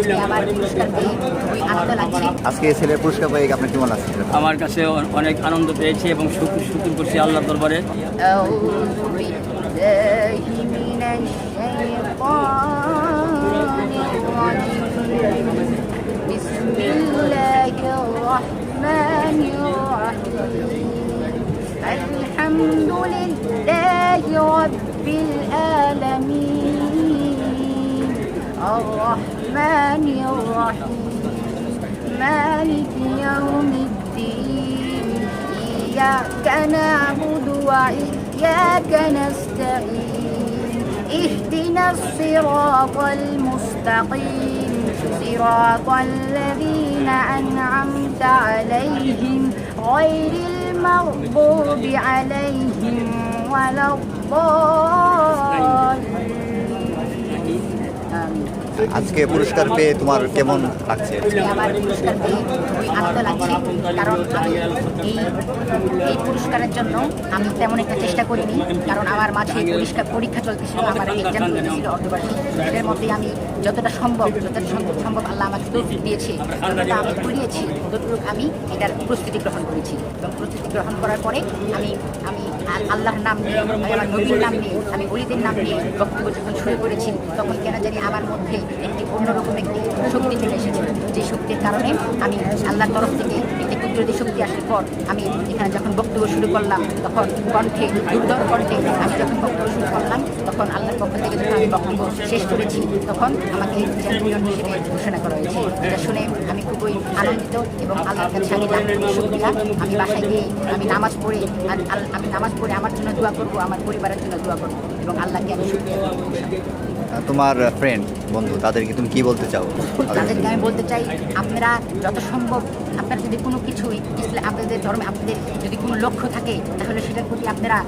আজকে আমার পুরস্কার পেয়ে খুবই আনন্দ লাগছে। আজকে এই ছেলের পুরস্কার পেয়ে আপনার কেমন লাগছে? আমার কাছে অনেক আনন্দ পেয়েছি এবং শুকর করছি আল্লাহর দরবারে। أعوذ بالله من الشيطان الرجيم بسم الله الرحمن الرحيم الحمد لله رب العالمين الرحمن الرحيم مالك يوم الدين إياك نعبد وإياك نستعين اهدنا الصراط المستقيم صراط الذين أنعمت عليهم غير المغضوب عليهم ولا الضالين آمين। আজকে পুরস্কার পেয়ে তোমার কেমন লাগছে? আমার পুরস্কার পেয়ে খুবই আনন্দ লাগছে, কারণ আমি এই পুরস্কারের জন্য আমি তেমন একটা চেষ্টা করিনি, কারণ আমার মাঝে পরীক্ষা চলতেছিল, আমার এক্সাম চলতেছিল অর্ধবার্ষিক। এর মধ্যে আমি যতটা সম্ভব আল্লাহ আমাকে তৌফিক দিয়েছে, যতটা আমি করিয়েছি ততটুকু আমি এটার প্রস্তুতি গ্রহণ করেছি। এবং প্রস্তুতি গ্রহণ করার পরে আমি আল্লাহর নাম নিয়ে, আমার নবীর নাম নিয়ে, আমি ওলিদের নাম নিয়ে বক্তব্য যখন শুরু করেছি, তখন কেন জানি আমার মধ্যে একটি অন্যরকম একটি শক্তি চলে এসেছে। যে শক্তির কারণে আমি আল্লাহর তরফ থেকে একটি কুদরতি শক্তি আসার পর আমি এখানে যখন বক্তব্য শুরু করলাম, তখন কণ্ঠে দুর্দর কণ্ঠে আমি যখন বক্তব্য শুরু করলাম, তখন আল্লাহর পক্ষ থেকে যখন আমি বক্তব্য শেষ করেছি, তখন আমাকে চ্যাম্পিয়ন হিসেবে ঘোষণা করা হয়েছে। এটা শুনে আমি খুবই আনন্দিত এবং আল্লাহর কাছে আমি লাখ শুকরিয়া। আমি বাসায় গিয়ে আমি নামাজ পড়ে আমার জন্য দোয়া করব, আমার পরিবারের জন্য দোয়া করব এবং আল্লাহকে আমি শুকরিয়া করব। তোমার ফ্রেন্ড বন্ধু তাদেরকে তুমি কি বলতে চাও? তাদেরকে আমি বলতে চাই, আপনারা যত সম্ভব আপনারা যদি কোনো কিছুই আপনাদের ধর্মে আপনাদের যদি কোনো লক্ষ্য থাকে, তাহলে সেটার প্রতি আপনারা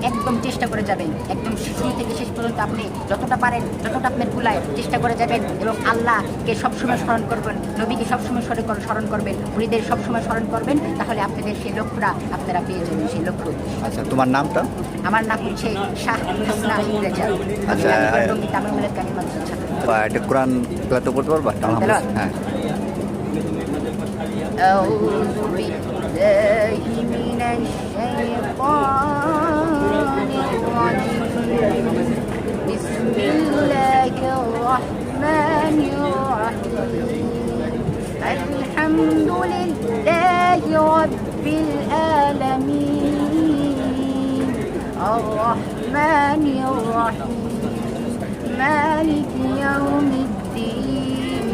একদম চেষ্টা করে যাবেন। একদম শুরু থেকে শেষ পর্যন্ত আপনি যতটা পারেন, যতটা আপনার কুলায় চেষ্টা করে যাবেন এবং আল্লাহকে সবসময় স্মরণ করবেন, নবীকে সবসময় স্মরণ করবেন, মুরিদের সবসময় স্মরণ করবেন, তাহলে আপনাদের সেই লক্ষ্যটা আপনারা পেয়ে যাবেন। সেই লক্ষ্য। আচ্ছা, তোমার নামটা? আমার নাম হচ্ছে শাহ হাসনা রেজা। আচ্ছা, তামিল মিলাদ কামিল মাদ্রাসার ছাত্র। এটা কোরআন তেলাওয়াত করতে পারবা? হ্যাঁ। أعوذ بالله من الشيطان الرجيم بسم الله الرحمن الرحيم الحمد لله رب العالمين الرحمن الرحيم مالك يوم الدين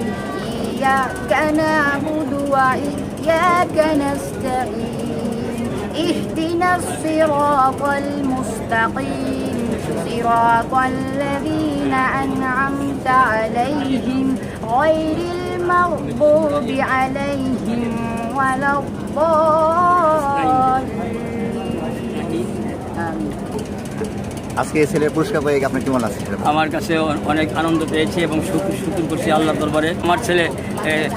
إياك نعبد وإياك نستعين اهدنا الصراط المستقيم صراط الذين أنعمت عليهم غير المغضوب عليهم ولا الضالين آمين। আজকে এই ছেলের পুরস্কার পেয়ে আপনার কেমন লাগছে? আমার কাছে অনেক আনন্দ পেয়েছি এবং শুকর করছি আল্লাহর দরবারে। আমার ছেলে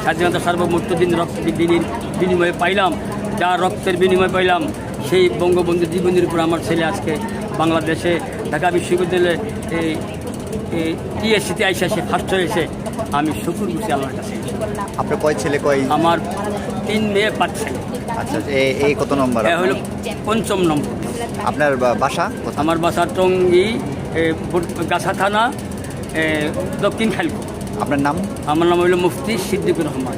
স্বাধীনতা সার্বভৌমত্বদিন রক্তের বিনিময়ে পাইলাম, যা রক্তের বিনিময়ে পাইলাম, সেই বঙ্গবন্ধুর জীবনের উপর আমার ছেলে আজকে বাংলাদেশে ঢাকা বিশ্ববিদ্যালয়ে টিএসসিতে আইসা সে ফার্স্ট হয়েছে। আমি শুকর করছি আল্লাহর কাছে। আপনার কয় ছেলে? আমার 3 মেয়ে 5 ছেলে। আচ্ছা, এই কত নম্বর? হলো 5ম নম্বর। আপনার বাসা? আমার বাসা টঙ্গী, গাছা থানা, দক্ষিণ খালকো। আপনার নাম? আমার নাম হইল মুফতি সিদ্দিকুর রহমান।